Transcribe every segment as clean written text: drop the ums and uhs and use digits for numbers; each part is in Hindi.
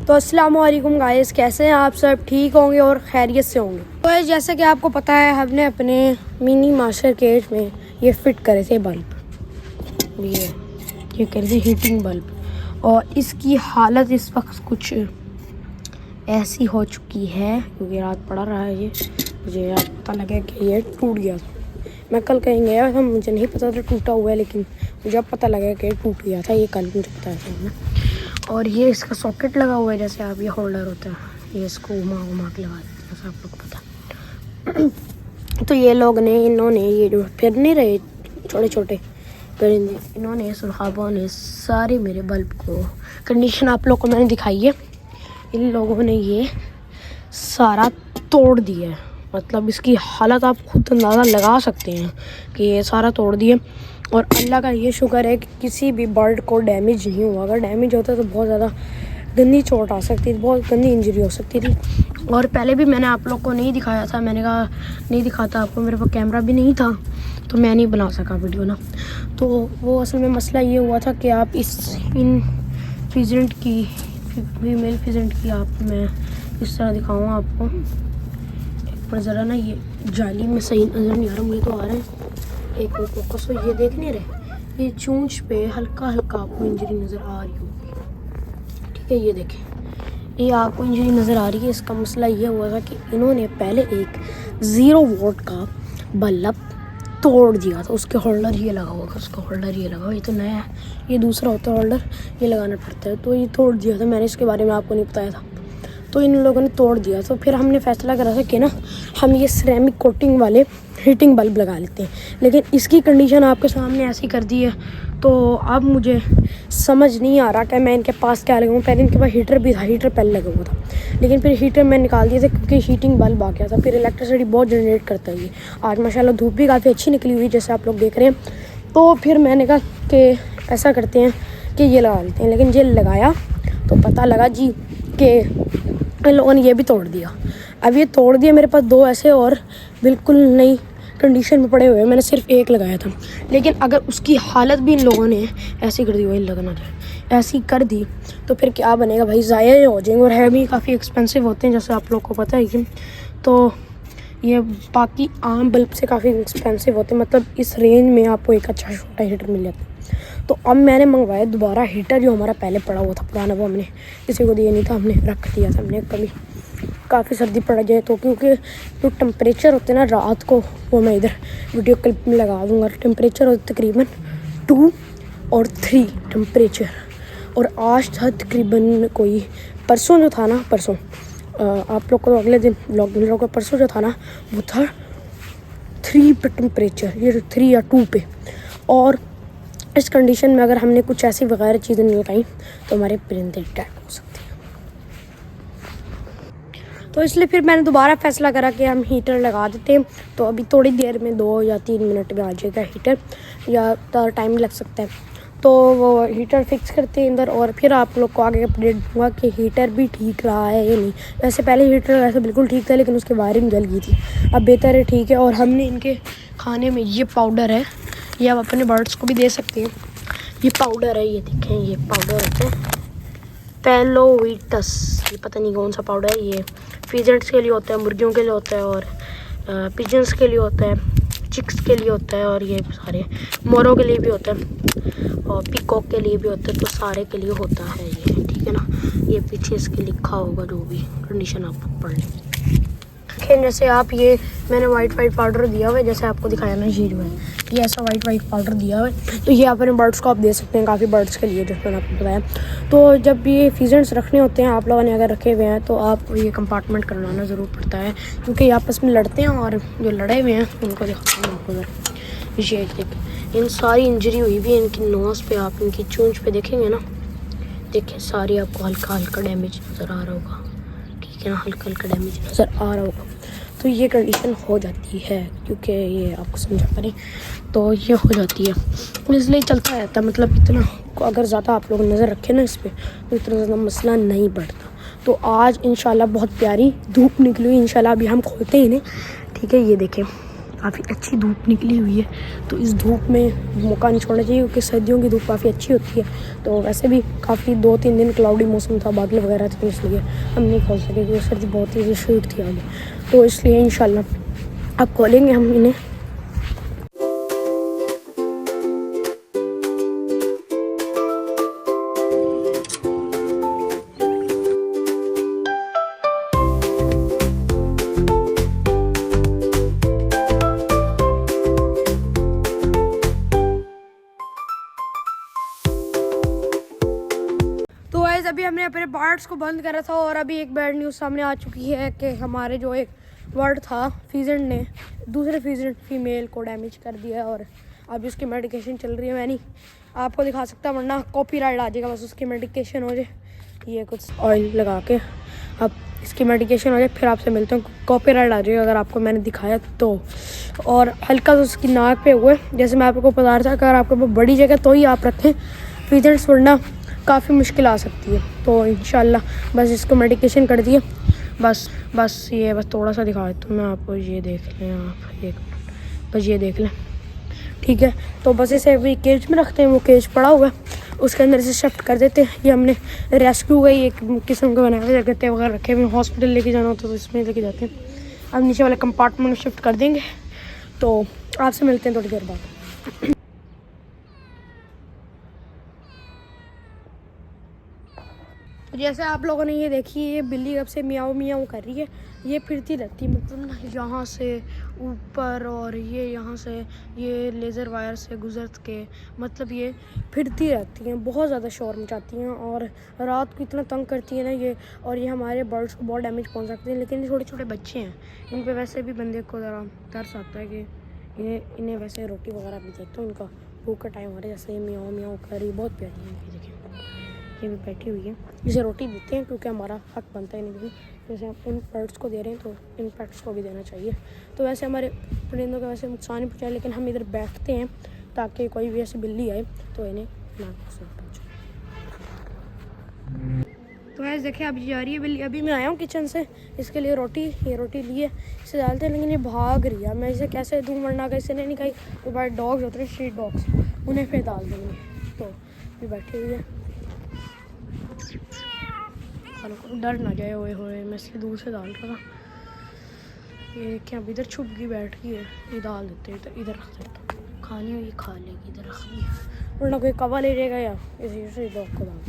तो अस्सलाम वालेकुम गाइस, कैसे हैं आप सब? ठीक होंगे और खैरियत से होंगे। तो जैसे कि आपको पता है, हमने अपने मिनी मास्टर केज में ये फिट करे थे बल्ब, ये करे थे हीटिंग बल्ब, और इसकी हालत इस वक्त कुछ ऐसी हो चुकी है क्योंकि रात पड़ा रहा है। ये मुझे आज पता लगा कि ये टूट गया था। मैं कल कहीं गया था, मुझे नहीं पता था टूटा हुआ है, लेकिन मुझे अब पता लगा कि टूट गया था। ये कल मुझे पता था। और ये इसका सॉकेट लगा हुआ है, जैसे आप ये होल्डर होता है, ये इसको घुमा के लगा देते हैं, जैसे आप लोग को पता। तो ये लोग ने इन्होंने ये जो फिर नहीं रहे छोटे छोटे परिंदे, इन्होंने सुल्हाबों ने सारे मेरे बल्ब को कंडीशन आप लोग को मैंने दिखाई है। इन लोगों ने ये सारा तोड़ दिया है। मतलब इसकी हालत आप खुद अंदाज़ा लगा सकते हैं कि ये सारा तोड़ दिए। और अल्लाह का ये शुक्र है कि किसी भी बर्ड को डैमेज नहीं हुआ। अगर डैमेज होता तो बहुत ज़्यादा गंदी चोट आ सकती थी, बहुत गंदी इंजरी हो सकती थी। और पहले भी मैंने आप लोग को नहीं दिखाया था, मैंने कहा नहीं दिखाता आपको, मेरे पास कैमरा भी नहीं था तो मैं नहीं बना सका वीडियो ना। तो वो असल में मसला ये हुआ था कि आप इन फिजेंट की, फीमेल फिजेंट की आप मैं इस तरह दिखाऊँ आपको। एक पर ज़रा ना ये जाली में सही नज़र नहीं आ रहा, मुझे तो आ रहा है। एक फोकस हो, ये देख नहीं रहे, ये चूंच पे हल्का हल्का आपको इंजरी नज़र आ रही होगी। ठीक है, ये देखें, ये आपको इंजरी नज़र आ रही है। इसका मसला ये हुआ था कि इन्होंने पहले एक 0 वोल्ट का बल्ब तोड़ दिया था। उसके होल्डर ये लगा हुआ था, उसका होल्डर ये लगा हुआ, ये तो नया है, ये दूसरा होता है होल्डर, ये लगाना पड़ता है। तो ये तोड़ दिया था, मैंने इसके बारे में आपको नहीं बताया था। तो इन लोगों ने तोड़ दिया। तो फिर हमने फ़ैसला करा था कि ना हम ये सिरेमिक कोटिंग वाले हीटिंग बल्ब लगा लेते हैं। लेकिन इसकी कंडीशन आपके सामने ऐसी कर दी है, तो अब मुझे समझ नहीं आ रहा कि मैं इनके पास क्या लगाऊँ। पहले इनके पास हीटर भी था, हीटर पहले लगा हुआ था, लेकिन फिर हीटर मैं निकाल दिया था क्योंकि हीटिंग बल्ब आ गया था। फिर इलेक्ट्रिसिटी बहुत जनरेट करता है ये। आज माशाल्लाह धूप भी काफ़ी अच्छी निकली हुई, जैसे आप लोग देख रहे हैं। तो फिर मैंने कहा कि ऐसा करते हैं कि ये लगा लेते हैं। लेकिन ये लगाया तो पता लगा जी कि इन लोगों ने ये भी तोड़ दिया। अब ये तोड़ दिया, मेरे पास 2 ऐसे और बिल्कुल नई कंडीशन में पड़े हुए हैं। मैंने सिर्फ एक लगाया था, लेकिन अगर उसकी हालत भी इन लोगों ने ऐसी कर दी, वही लगना ऐसी कर दी, तो फिर क्या बनेगा भाई, ज़ाया हो जाएंगे। और है भी काफ़ी एक्सपेंसिव होते हैं, जैसे आप लोग को पता है कि। तो ये बाकी आम बल्ब से काफ़ी एक्सपेंसिव होते हैं। मतलब इस रेंज में आपको एक अच्छा छोटा हीटर मिल जाता है। तो अब मैंने मंगवाया दोबारा हीटर, जो हमारा पहले पड़ा हुआ था पुराना, वो हमने किसी को दिया नहीं था, हमने रख दिया था। हमने कभी काफ़ी सर्दी पड़ जाए तो, क्योंकि जो टेम्परेचर होते हैं ना रात को, वो मैं इधर वीडियो क्लिप में लगा दूँगा। टेम्परेचर होते तकरीबन 2 और 3 टेम्परेचर। और आज था तकरीबन कोई परसों जो था ना, परसों आप लोग को अगले दिन ब्लॉग मिल रहा होगा, परसों जो था ना वो था 3 पे टेम्परेचर, ये 3 या 2 पे। और इस कंडीशन में अगर हमने कुछ ऐसी वगैरह चीज़ें नहीं लगाई तो हमारे परिंदे डेड हो सकते हैं। तो इसलिए फिर मैंने दोबारा फ़ैसला करा कि हम हीटर लगा देते हैं। तो अभी थोड़ी देर में 2 या 3 मिनट में आ जाएगा हीटर, या तो टाइम लग सकता है। तो वो हीटर फिक्स करते हैं अंदर, और फिर आप लोग को आगे अपडेट दूँगा कि हीटर भी ठीक रहा है या नहीं। वैसे पहले हीटर वैसे बिल्कुल ठीक था, लेकिन उसकी वायरिंग जल गई थी। अब बेहतर है, ठीक है। और हमने इनके खाने में ये पाउडर है, ये आप अपने बर्ड्स को भी दे सकते हैं। ये पाउडर है, ये देखें, ये पाउडर होता है पेलोविटस, ये पता नहीं कौन सा पाउडर है। ये फिजेंट्स के लिए होता है, मुर्गियों के लिए होता है, और पिजन्स के लिए होता है, चिक्स के लिए होता है, और ये सारे मोरों के लिए भी होता है, और पिकॉक के लिए भी होता है। तो सारे के लिए होता है ये, ठीक है ना। ये पीछे इसके लिखा होगा, जो भी कंडीशन आप पढ़ लें। जैसे आप ये मैंने वाइट पाउडर दिया हुआ है, जैसे आपको दिखाया ना शीट में, ये ऐसा वाइट पाउडर दिया हुआ है। तो ये आप अपने बर्ड्स को आप दे सकते हैं, काफ़ी बर्ड्स के लिए, जैसे मैंने आपको बताया। तो जब ये फिजेंट्स रखने होते हैं आप लोगों ने अगर रखे हुए हैं, तो आप ये कंपार्टमेंट करवाना ज़रूर पड़ता है, क्योंकि ये आपस में लड़ते हैं। और जो लड़े हुए हैं उनको दिखाते हैं आपको, ये इन सारी इंजरी हुई भी है इनकी नोज़ पे। आप इनकी चूंच पे देखेंगे ना, देखिए सारी आपको हल्का हल्का डैमेज नज़र आ रहा होगा, ठीक है ना, हल्का हल्का डैमेज नज़र आ रहा होगा। तो ये कंडीशन हो जाती है, क्योंकि ये आपको समझा पड़े, तो ये हो जाती है, इसलिए चलता रहता है। मतलब इतना अगर ज़्यादा आप लोग नज़र रखें ना इस पर, तो इतना ज़्यादा मसला नहीं बढ़ता। तो आज इंशाल्लाह बहुत प्यारी धूप निकली हुई, इंशाल्लाह अभी हम खोलते हैं इन्हें, ठीक है। ये देखें, काफ़ी अच्छी धूप निकली हुई है, तो इस धूप में मौका नहीं छोड़ना चाहिए क्योंकि सर्दियों की धूप काफ़ी अच्छी होती है। तो वैसे भी काफ़ी 2-3 दिन क्लाउडी मौसम था, बादल वगैरह थे, इसलिए हम नहीं खोल सके क्योंकि सर्दी बहुत ही शूट थी आगे। तो इसलिए इंशाल्लाह अब खोलेंगे हम इन्हें। तो गाइस अभी हमने अपने बर्ड्स को बंद करा था और अभी एक बैड न्यूज़ सामने आ चुकी है कि हमारे जो एक बर्ड था फीजेंट ने दूसरे फीजेंट फीमेल को डैमेज कर दिया है और अभी उसकी मेडिकेशन चल रही है। मैं नहीं आपको दिखा सकता वरना कॉपीराइट आ जाएगा, बस उसकी मेडिकेशन हो जाए, ये कुछ ऑयल लगा के अब इसकी मेडिकेशन हो जाए फिर आपसे मिलते हैं। कॉपीराइट आ जाएगा अगर आपको मैंने दिखाया तो। और हल्का तो उसकी नाक पे हुए, जैसे मैं आपको बता रहा था, अगर आपके पास बड़ी जगह तो ही आप रखें फीजेंट्स, वरना काफ़ी मुश्किल आ सकती है। तो इंशाल्लाह बस इसको मेडिकेशन कर दिए, बस ये बस थोड़ा सा दिखा देता हूँ मैं आपको, ये देख लें आप, एक बस ये देख लें, ठीक है। तो बस इसे अभी केज में रखते हैं, वो केज पड़ा हुआ है उसके अंदर इसे शिफ्ट कर देते हैं। ये हमने रेस्क्यू का ही एक किस्म का बनाया हुआ है, गत्ते वगैरह रखे हुए, हॉस्पिटल लेके जाना होता तो इसमें लेके जाते हैं। अब नीचे वाले कंपार्टमेंट में शिफ्ट कर देंगे, तो आपसे मिलते हैं थोड़ी देर बाद। जैसे आप लोगों ने ये देखी, ये बिल्ली कब से मियाऊ मियाऊ कर रही है, ये फिरती रहती है, मतलब ना यहाँ से ऊपर और ये यहाँ से ये लेज़र वायर से गुजर के, मतलब ये फिरती रहती हैं, बहुत ज़्यादा शोर मचाती हैं और रात को इतना तंग करती है ना ये। और ये हमारे बर्ड्स को बहुत डैमेज पहुँच सकते हैं, लेकिन ये छोटे छोटे बच्चे हैं, इन पर वैसे भी बंदे को ज़रा तरस आता है कि इन्हें वैसे रोटी वगैरह भी देते हैं, इनका भूख का टाइम हो रहा है। जैसे ये मियाऊ मियाऊ कर रही, बहुत प्यारी है, देखिए ये भी बैठी हुई है, इसे रोटी देते हैं क्योंकि हमारा हक बनता है नहीं भी, जैसे हम इन पेट्स को दे रहे हैं तो इन पेट्स को भी देना चाहिए। तो वैसे हमारे परिंदों का वैसे नुकसान ही पहुँचाए, लेकिन हम इधर बैठते हैं ताकि कोई भी ऐसी बिल्ली आए तो इन्हें ना नुकसान पहुँचाए। तो ऐसे देखिए अभी जा रही है बिल्ली, अभी मैं आया हूँ किचन से, इसके लिए ये रोटी ली है, इसे डालते हैं, लेकिन ये भाग रही है। मैं इसे कैसे दूँ, वरना अगर इसे नहीं खाई तो बाहर डॉग्स होते हैं, स्ट्रीट डॉग्स, उन्हें फिर डाल देंगे। तो ये बैठी हुई है, डर ना जाए, होए मैं इसलिए दूर से डाल रहा था। ये क्या अभी इधर छुप गई बैठ गई है, ये डाल देते हैं, तो इधर रख देता हूँ, खानी हो ये खा लेगी, इधर रख दी, वरना कोई कवा ले जाएगा या इसी डॉग को डाल।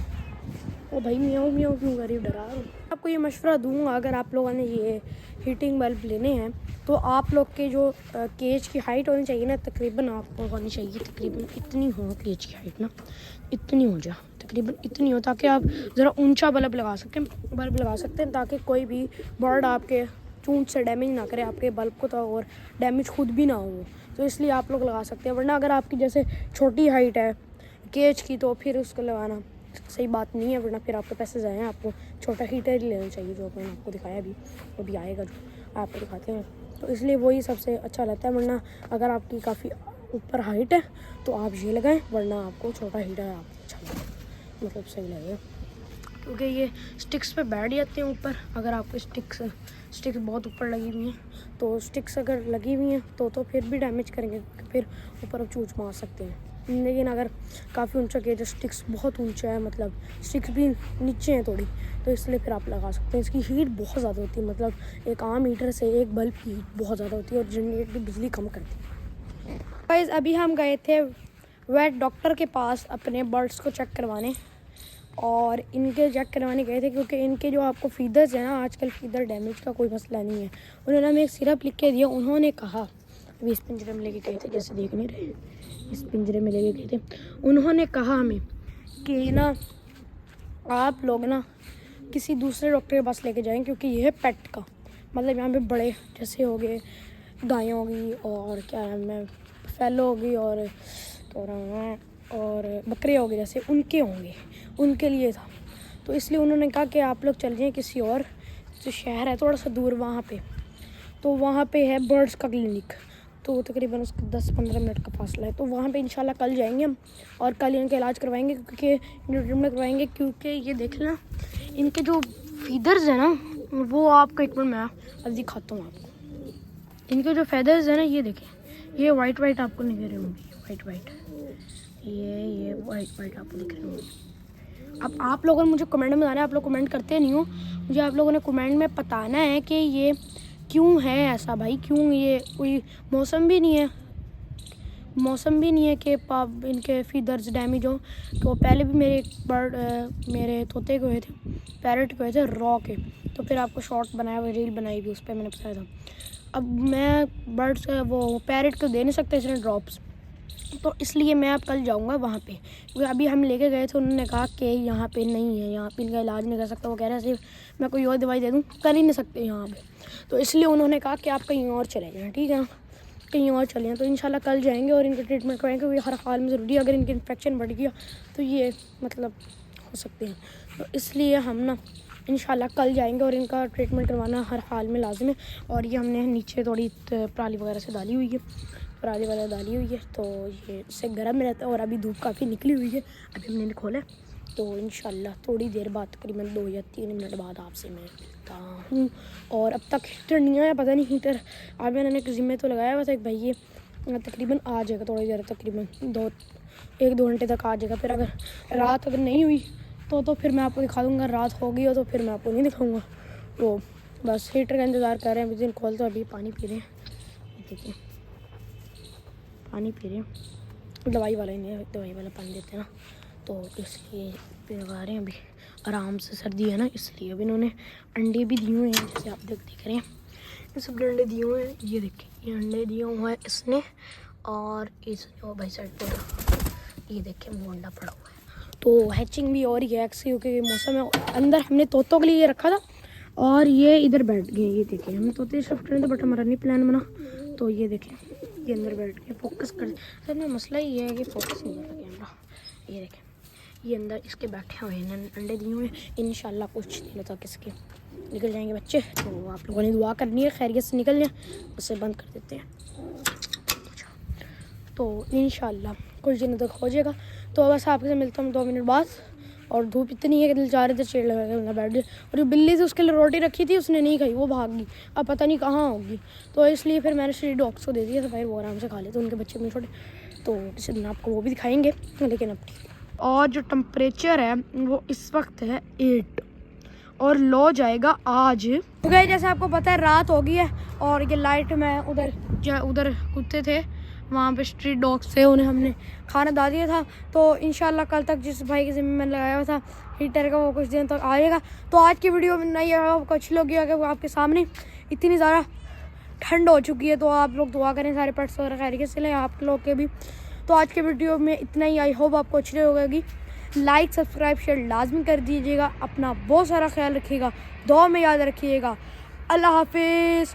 ओ भाई मियाऊ मियाऊ क्यों गरीब डरा रहा हूँ। आपको ये मशवरा दूंगा, अगर आप लोगों ने ये हीटिंग बल्ब लेने हैं तो आप लोग के जो केज की हाइट होनी चाहिए ना, तकरीबन आपको होनी चाहिए तकरीबन इतनी हो, केज की हाइट ना इतनी हो जाए, तकरीबन इतनी हो, ताकि आप ज़रा ऊंचा बल्ब लगा सकते हैं ताकि कोई भी बर्ड आपके चूंच से डैमेज ना करे आपके बल्ब को, तो और डैमेज खुद भी ना हो, तो इसलिए आप लोग लगा सकते हैं। वरना अगर आपकी जैसे छोटी हाइट है केज की तो फिर उसको लगाना सही बात नहीं है, वरना फिर आपके पैसे जाए हैं। आपको छोटा हीटर ही लेना चाहिए, जो मैंने आपको दिखाया अभी आएगा जो आपको दिखाते हैं, तो इसलिए वही सबसे अच्छा रहता है। वरना अगर आपकी काफ़ी ऊपर हाइट है तो आप ये लगाएं, वरना आपको छोटा हीटर आपको अच्छा लगेगा, मतलब सही लगेगा, क्योंकि ये स्टिक्स पे बैठ जाते हैं ऊपर। अगर आपको स्टिक्स बहुत ऊपर लगी हुई हैं तो स्टिक्स अगर लगी हुई हैं तो फिर भी डैमेज करेंगे, फिर ऊपर आप चूच मार सकते हैं। लेकिन अगर काफ़ी ऊंचा किया, जो स्टिक्स बहुत ऊंचा है, मतलब स्टिक्स भी नीचे हैं थोड़ी, तो इसलिए फिर आप लगा सकते हैं। इसकी हीट बहुत ज़्यादा होती है, मतलब एक आम हीटर से एक बल्ब की हीट बहुत ज़्यादा होती है और जनरेट भी बिजली कम करती है। गाइस अभी हम गए थे वेट डॉक्टर के पास अपने बर्ड्स को चेक करवाने, और इनके चेक करवाने गए थे क्योंकि इनके जो आपको फीदर्स हैं ना, आजकल फीदर डैमेज का कोई मसला नहीं है। उन्होंने हमें एक सिरप लिख के दिया, उन्होंने कहा, अभी इस पिंजरे में लेके गए थे, जैसे देख नहीं रहे, इस पिंजरे में लेके गए थे, उन्होंने कहा हमें कि ना आप लोग ना किसी दूसरे डॉक्टर के पास लेके जाएं, क्योंकि ये है पेट का, मतलब यहाँ पे बड़े जैसे हो गए गायें होगी और क्या है मैं फैलो होगी और बकरे हो गए, जैसे उनके होंगे, उनके लिए था। तो इसलिए उन्होंने कहा कि आप लोग चल जाएँ किसी और जो शहर है थोड़ा सा दूर, वहाँ पे, तो वहाँ पे है बर्ड्स का क्लिनिक, तो तकरीबन उसका 10-15 मिनट का फासला है। तो वहाँ पे इंशाल्लाह कल जाएंगे हम और कल इनका इलाज करवाएंगे, क्योंकि ट्रीटमेंट करवाएंगे, क्योंकि ये देख लेना इनके जो फीदर्स हैं ना, वो आपको एक मिनट मैं अब दिखाता हूँ आपको, इनके जो फेदर्स है ना, ये देखें, ये वाइट वाइट आपको नहीं दिख रहे होंगे, वाइट वाइट, ये वाइट वाइट आपको दिख रहे होंगे। अब आप लोगों ने मुझे कमेंट में बताना है, आप लोग कमेंट करते नहीं हो, मुझे आप लोगों ने कमेंट में बताना है कि ये क्यों है ऐसा भाई, क्यों ये कोई मौसम भी नहीं है, मौसम भी नहीं है कि इनके फीदर्स डैमेज हो। तो पहले भी मेरे एक बर्ड मेरे तोते को हुए थे, पैरट को हुए थे रॉ के, तो फिर आपको शॉर्ट बनाया हुआ, रील बनाई भी, उस पर मैंने बताया था। अब मैं बर्ड्स वो पैरट को दे नहीं सकते इसने ड्रॉप्स, तो इसलिए मैं अब कल जाऊंगा वहाँ पे, क्योंकि अभी हम लेके गए थे, उन्होंने कहा कि यहाँ पे नहीं है, यहाँ पे इनका इलाज नहीं कर सकता। वो कह रहे हैं सिर्फ मैं कोई और दवाई दे दूँ, कर ही नहीं सकते यहाँ पे, तो इसलिए उन्होंने कहा कि आप कहीं और चले जाएँ, ठीक है ना, कहीं और चले जाएँ। तो इंशाल्लाह कल जाएंगे और इनका ट्रीटमेंट कराएंगे, क्योंकि हर हाल में ज़रूरी है, अगर इनकी इन्फेक्शन बढ़ गया तो ये मतलब हो सकते हैं। तो इसलिए हम ना इंशाल्लाह कल जाएंगे और इनका ट्रीटमेंट करवाना हर हाल में लाजिम है। और ये हमने नीचे थोड़ी पराली वगैरह से डाली हुई है, पराली वगैरह डाली हुई है, तो ये इससे गर्म रहता है। और अभी धूप काफ़ी निकली हुई है, अभी हमने खोला है, तो इंशाल्लाह थोड़ी देर बाद, तकरीबन 2 या 3 मिनट बाद आपसे मैं मिलता हूँ। और अब तक हीटर नहीं आया, पता नहीं हीटर आज मैंने एक ज़िम्मे तो लगाया हुआ था, भाई ये तकरीबन आ जाएगा थोड़ी देर, तकरीबन 1-2 घंटे तक आ जाएगा। फिर अगर रात अगर नहीं हुई तो फिर मैं आपको दिखा दूँगा, रात हो गई हो तो फिर मैं आपको नहीं दिखाऊँगा। तो बस हीटर का इंतज़ार कर रहे हैं, दिन खोल, तो अभी पानी पी रहे हैं, देखिए पानी पी रहे हैं, दवाई वाला ही नहीं है, दवाई वाला पानी देते हैं ना, तो इसलिए पिलवा रहे हैं अभी, आराम से, सर्दी है ना इसलिए। अभी इन्होंने अंडे भी दिए हुए हैं, जैसे आप देख रहे हैं, ये सब अंडे दिए हुए हैं, ये देखिए ये अंडे दिए हुए हैं इसने, और इसने वो भाई साइड पर ये देखिए वो अंडा पड़ा हुआ है। तो हैचिंग भी और ही है क्योंकि मौसम है। अंदर हमने तोतों के लिए ये रखा था और ये इधर बैठ गए, ये देखिए हमने तोते शिफ्ट करने थे, बट हमारा नहीं प्लान बना, तो ये देखें ये अंदर बैठ के फोकस कर, सर में मसला ही है कि फोकस नहीं कर रहा कैमरा। ये देखें ये अंदर इसके बैठे हुए हैं, अंडे दिए हुए हैं, इंशाल्लाह कुछ दिनों तक इसके निकल जाएंगे बच्चे। तो आप लोगों ने दुआ करनी है खैरियत से निकल जाए, उससे बंद कर देते हैं, तो इंशाल्लाह कुछ दिनों तक हो जाएगा। तो बस आपसे मिलता हूँ 2 मिनट बाद। और धूप इतनी है कि दिल चाह रहे थे चेड़ लगा के बैठ जाए। और जो बिल्ली थी उसके लिए रोटी रखी थी, उसने नहीं खाई, वो भाग गई, अब पता नहीं कहाँ होगी। तो इसलिए फिर मैंने स्ट्रीट डॉग्स को दे दिया था, भाई वो आराम से खा लेते, उनके बच्चे भी छोटे, तो किसी दिन आपको वो भी दिखाएंगे। लेकिन अब ठीक। और जो टेम्परेचर है वो इस वक्त है 8 और लो जाएगा आज। तो गए जैसे आपको पता है रात हो गई है, और ये लाइट में उधर कुत्ते थे, वहाँ पे स्ट्रीट डॉग्स थे, उन्हें हमने खाना डाल दिया था। तो इंशाल्लाह कल तक जिस भाई के ज़िम्मे में लगाया हुआ था हीटर का, वो कुछ दिन तक आएगा। तो आज की वीडियो में नहीं आया, आपको अच्छी लगी है कि वो आपके सामने इतनी ज़्यादा ठंड हो चुकी है, तो आप लोग दुआ करें सारे पेट्स वगैरह खैरियत से लें, आप लोग के भी। तो आज के वीडियो में इतना ही, आई होप आपको अच्छी लगेगी। लाइक सब्सक्राइब शेयर लाजमी कर दीजिएगा, अपना बहुत सारा ख्याल रखिएगा, दुआ में याद रखिएगा। अल्लाह हाफिज़।